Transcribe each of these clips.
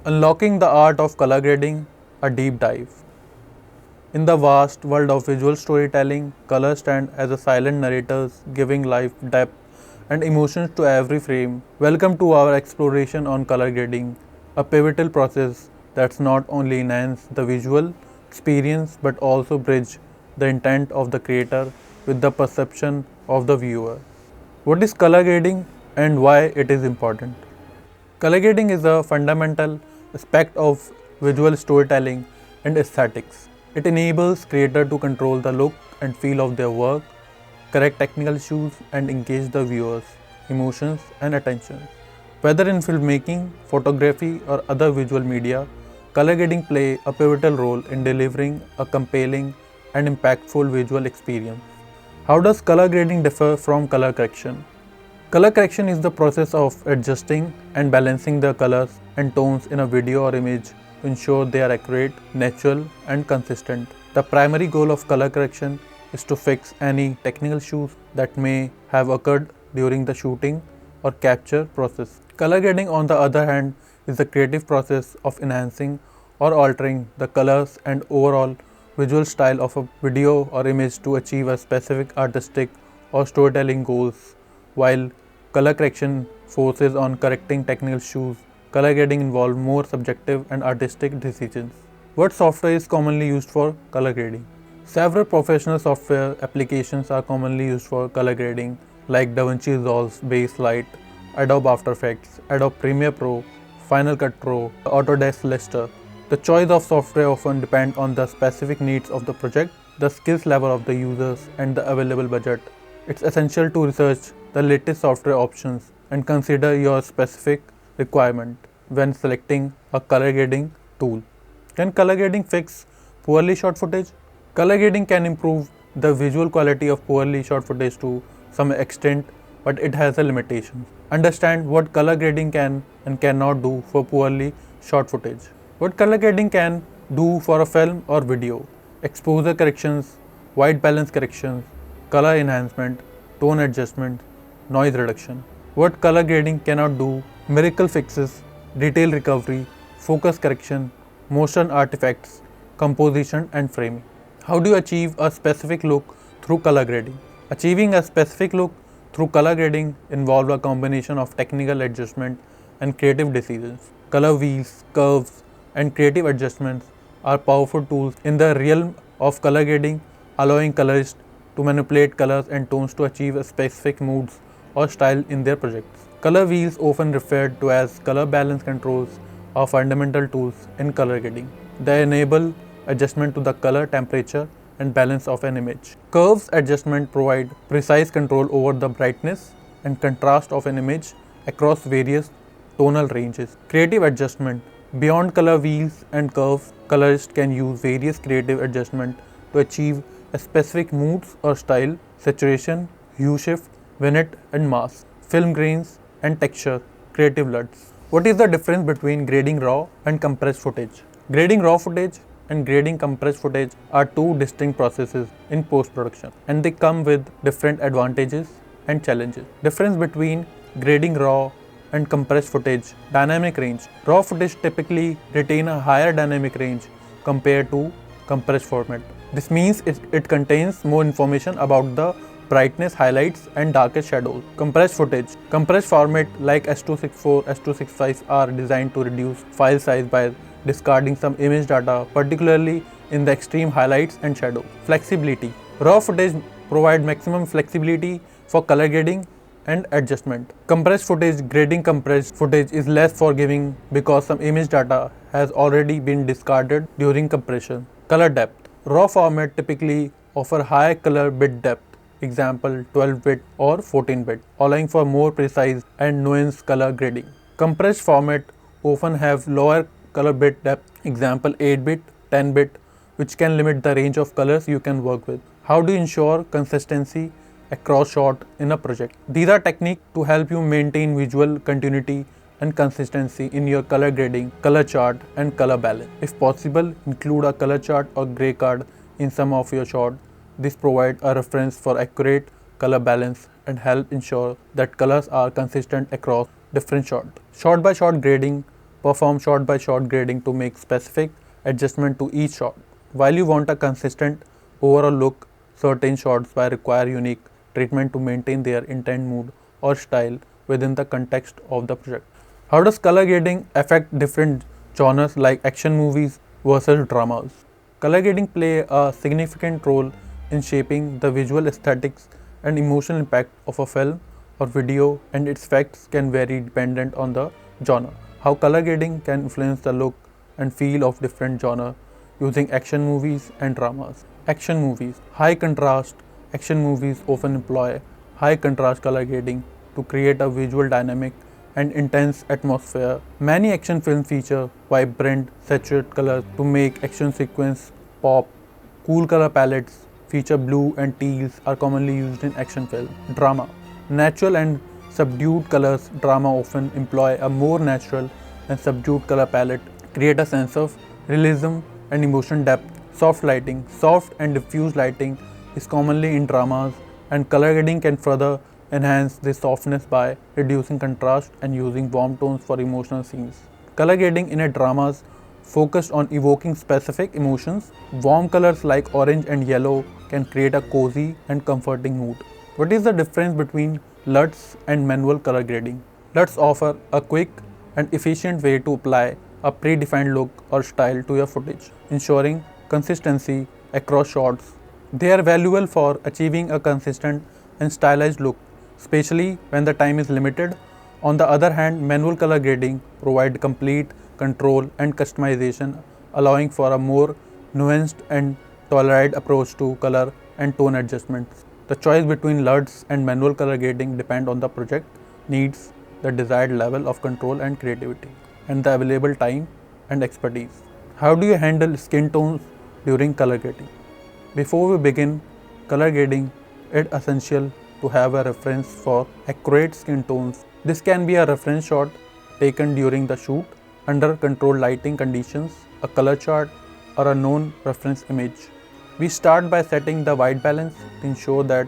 Unlocking the art of color grading, a deep dive. In the vast world of visual storytelling, colors stand as a silent narrators, giving life, depth, and emotions to every frame. Welcome to our exploration on color grading, a pivotal process that's not only enhance the visual experience but also bridge the intent of the creator with the perception of the viewer. What is color grading and why it is important? Color grading is a fundamental aspect of visual storytelling and aesthetics. It enables creators to control the look and feel of their work, correct technical issues, and engage the viewers' emotions and attention. Whether in filmmaking, photography, or other visual media, color grading play a pivotal role in delivering a compelling and impactful visual experience. How does color grading differ from color correction? Color correction is the process of adjusting and balancing the colors and tones in a video or image to ensure they are accurate, natural, and consistent. The primary goal of color correction is to fix any technical issues that may have occurred during the shooting or capture process. Color grading, on the other hand, is the creative process of enhancing or altering the colors and overall visual style of a video or image to achieve a specific artistic or storytelling goals. While color correction focuses on correcting technical issues, color grading involves more subjective and artistic decisions. What software is commonly used for color grading? Several professional software applications are commonly used for color grading, like DaVinci Resolve, Base Light, Adobe After Effects, Adobe Premiere Pro, Final Cut Pro, Autodesk Illustrator. The choice of software often depends on the specific needs of the project, the skills level of the users, and the available budget. It's essential to research the latest software options and consider your specific requirement when selecting a color grading tool. Can color grading fix poorly shot footage? Color grading can improve the visual quality of poorly shot footage to some extent, but it has a limitation. Understand what color grading can and cannot do for poorly shot footage. What color grading can do for a film or video: exposure corrections, white balance corrections, color enhancement, tone adjustment, noise reduction. What color grading cannot do: miracle fixes, detail recovery, focus correction, motion artifacts, composition and framing. How do you achieve a specific look through color grading? Achieving a specific look through color grading involves a combination of technical adjustment and creative decisions. Color wheels, curves, and creative adjustments are powerful tools in the realm of color grading, allowing colorists to manipulate colors and tones to achieve specific moods or style in their projects. Color wheels, often referred to as color balance controls, are fundamental tools in color grading. They enable adjustment to the color, temperature, and balance of an image. Curves adjustment provide precise control over the brightness and contrast of an image across various tonal ranges. Creative adjustment. Beyond color wheels and curves, colorists can use various creative adjustments to achieve a specific moods or style: saturation, hue shift, vignette and mask, film grains and texture, creative LUTs. What is the difference between grading raw and compressed footage? Grading raw footage and grading compressed footage are two distinct processes in post-production, and they come with different advantages and challenges. Difference between grading raw and compressed footage: dynamic range. Raw footage typically retain a higher dynamic range compared to compressed format. This means it contains more information about the brightness, highlights, and darkest shadows. Compressed footage. Compressed format like H.264, H.265 are designed to reduce file size by discarding some image data, particularly in the extreme highlights and shadow. Flexibility. Raw footage provide maximum flexibility for color grading and adjustment. Compressed footage. Grading compressed footage is less forgiving because some image data has already been discarded during compression. Color depth. Raw format typically offer high color bit depth, example 12-bit or 14-bit, allowing for more precise and nuanced color grading. Compressed format often have lower color bit depth, example 8-bit, 10-bit, which can limit the range of colors you can work with. How do you ensure consistency across shot in a project? These are techniques to help you maintain visual continuity and consistency in your color grading, color chart, and color balance. If possible, include a color chart or gray card in some of your shots. This provides a reference for accurate color balance and help ensure that colors are consistent across different shots. Shot by shot grading perform shot by shot grading to make specific adjustment to each shot. While you want a consistent overall look, certain shots may require unique treatment to maintain their intent, mood, or style within the context of the project. How does color grading affect different genres like action movies versus dramas? Color grading play a significant role in shaping the visual aesthetics and emotional impact of a film or video, and its effects can vary dependent on the genre. How color grading can influence the look and feel of different genres using action movies and dramas. Action movies. High contrast action movies often employ high contrast color grading to create a visual dynamic and intense atmosphere. Many action films feature vibrant, saturated colors to make action sequence pop. Cool color palettes feature blue and teals are commonly used in action film. Drama. Natural and subdued colors. Drama often employ a more natural and subdued color palette, create a sense of realism and emotion depth. Soft lighting. Soft and diffuse lighting is commonly in dramas, and color grading can further enhance this softness by reducing contrast and using warm tones for emotional scenes. Color grading in a dramas focused on evoking specific emotions. Warm colors like orange and yellow can create a cozy and comforting mood. What is the difference between LUTs and manual color grading? LUTs offer a quick and efficient way to apply a predefined look or style to your footage, ensuring consistency across shots. They are valuable for achieving a consistent and stylized look, especially when the time is limited. On the other hand, manual color grading provides complete control and customization, allowing for a more nuanced and tailored approach to color and tone adjustments. The choice between LUTs and manual color grading depend on the project needs, the desired level of control and creativity, and the available time and expertise. How do you handle skin tones during color grading? Before we begin color grading, it's essential to have a reference for accurate skin tones. This can be a reference shot taken during the shoot under controlled lighting conditions, a color chart, or a known reference image. We start by setting the white balance to ensure that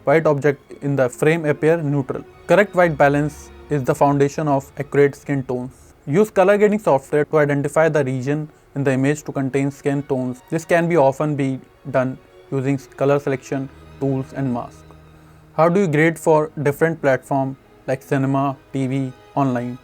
white objects in the frame appear neutral. Correct white balance is the foundation of accurate skin tones. Use color grading software to identify the region in the image to contain skin tones. This can be often be done using color selection tools and masks. How do you grade for different platforms like cinema, TV, online?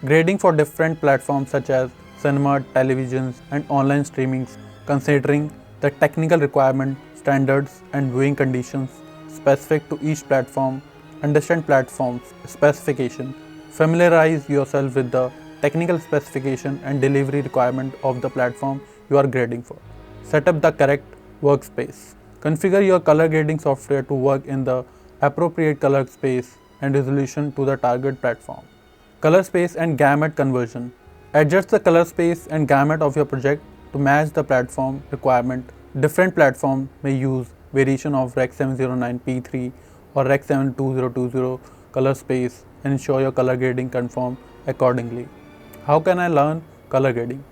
Grading for different platforms such as cinema, televisions, and online streamings, considering the technical requirement, standards, and viewing conditions specific to each platform. Understand platforms specification. Familiarize yourself with the technical specification and delivery requirement of the platform you are grading for. Set up the correct workspace. Configure your color grading software to work in the appropriate color space and resolution to the target platform. Color space and gamut conversion. Adjust the color space and gamut of your project to match the platform requirement. Different platforms may use variation of Rec 709p3 or Rec 72020 color space and ensure your color grading conform accordingly. How can I learn color grading?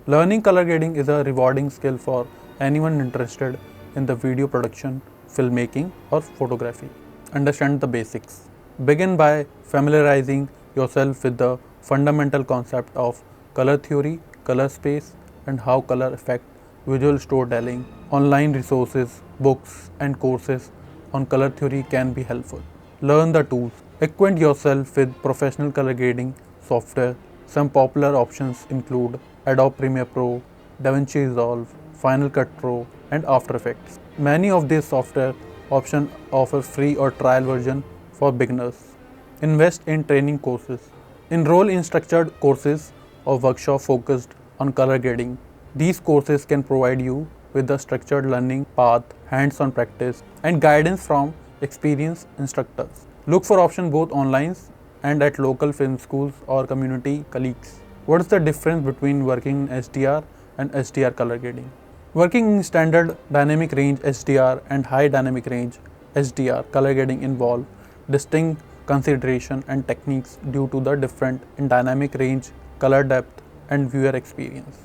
Learning color grading is a rewarding skill for anyone interested in the video production, filmmaking, or photography. Understand the basics. Begin by familiarizing yourself with the fundamental concept of color theory, color space, and how color affect visual storytelling. Online resources, books, and courses on color theory can be helpful. Learn the tools. Acquaint yourself with professional color grading software. Some popular options include Adobe Premiere Pro, DaVinci Resolve, Final Cut Pro, and After Effects. Many of these software options offer free or trial version for beginners. Invest in training courses. Enroll in structured courses or workshop focused on color grading. These courses can provide you with a structured learning path, hands-on practice, and guidance from experienced instructors. Look for options both online and at local film schools or community colleagues. What is the difference between working in SDR and HDR color grading? Working in standard dynamic range SDR and high dynamic range HDR color grading involve distinct consideration and techniques due to the different in dynamic range, color depth, and viewer experience.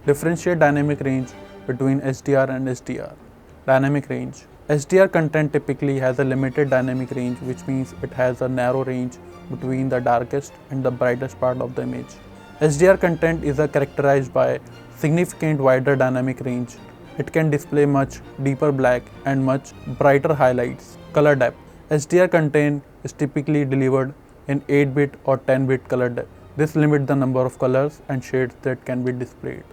Differentiate dynamic range between SDR and HDR. Dynamic range. SDR content typically has a limited dynamic range, which means it has a narrow range between the darkest and the brightest part of the image. HDR content is characterized by significant wider dynamic range. It can display much deeper black and much brighter highlights. Color depth. HDR content is typically delivered in 8-bit or 10-bit color depth. This limits the number of colors and shades that can be displayed.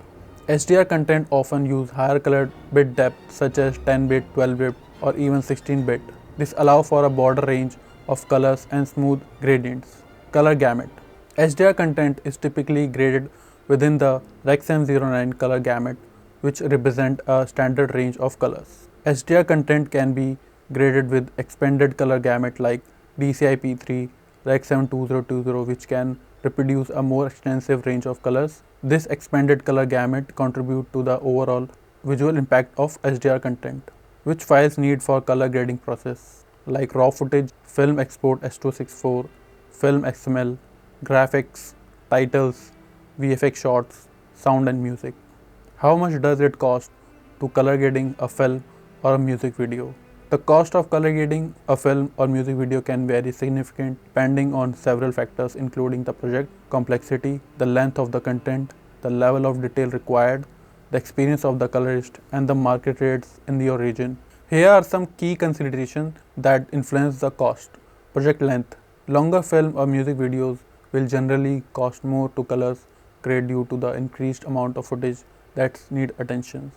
HDR content often use higher color bit depth such as 10-bit, 12-bit or even 16-bit. This allows for a broader range of colors and smooth gradients. Color gamut. HDR content is typically graded within the Rex M09 color gamut, which represent a standard range of colors. HDR content can be graded with expanded color gamut like DCI P3, Rex M2020, which can reproduce a more extensive range of colors. This expanded color gamut contribute to the overall visual impact of HDR content. Which files need for color grading process like raw footage, film export H264, film XML, graphics, titles, VFX shots, sound and music. How much does it cost to color grading a film or a music video? The cost of color grading a film or music video can vary significantly depending on several factors including the project complexity, the length of the content, the level of detail required, the experience of the colorist, and the market rates in your region. Here are some key considerations that influence the cost. Project length. Longer film or music videos will generally cost more to color grade due to the increased amount of footage that need attention.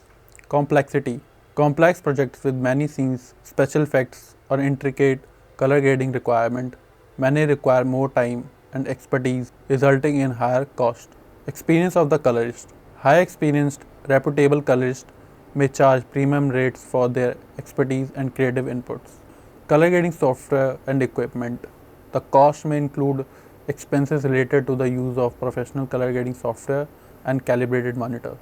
Complexity. Complex projects with many scenes, special effects, or intricate color grading requirement may require more time and expertise, resulting in higher cost. Experience of the colorist. High experienced, reputable colorists may charge premium rates for their expertise and creative inputs. Color grading software and equipment. The cost may include expenses related to the use of professional color grading software and calibrated monitors.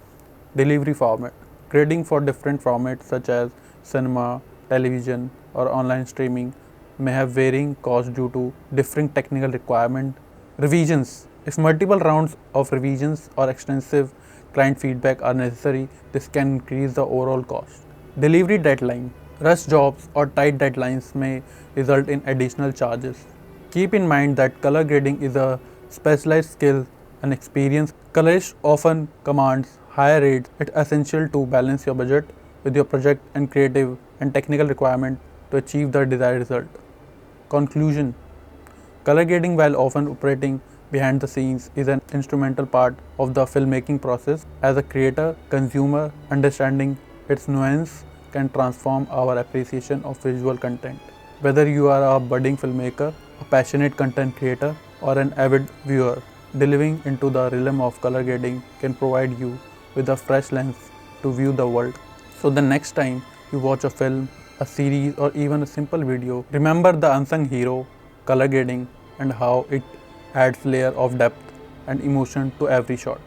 Delivery format. Grading for different formats such as cinema, television, or online streaming may have varying costs due to differing technical requirements. Revisions. If multiple rounds of revisions or extensive client feedback are necessary, this can increase the overall cost. Delivery deadline. Rush jobs or tight deadlines may result in additional charges. Keep in mind that color grading is a specialized skill and experience. Colorists often commands higher rates. It's essential to balance your budget with your project and creative and technical requirement to achieve the desired result. Conclusion. Color grading, while often operating behind the scenes, is an instrumental part of the filmmaking process. As a creator, consumer, understanding its nuance can transform our appreciation of visual content. Whether you are a budding filmmaker, a passionate content creator, or an avid viewer, delving into the realm of color grading can provide you with a fresh lens to view the world. So the next time you watch a film, a series, or even a simple video, remember the unsung hero, color grading, and how it adds layer of depth and emotion to every shot.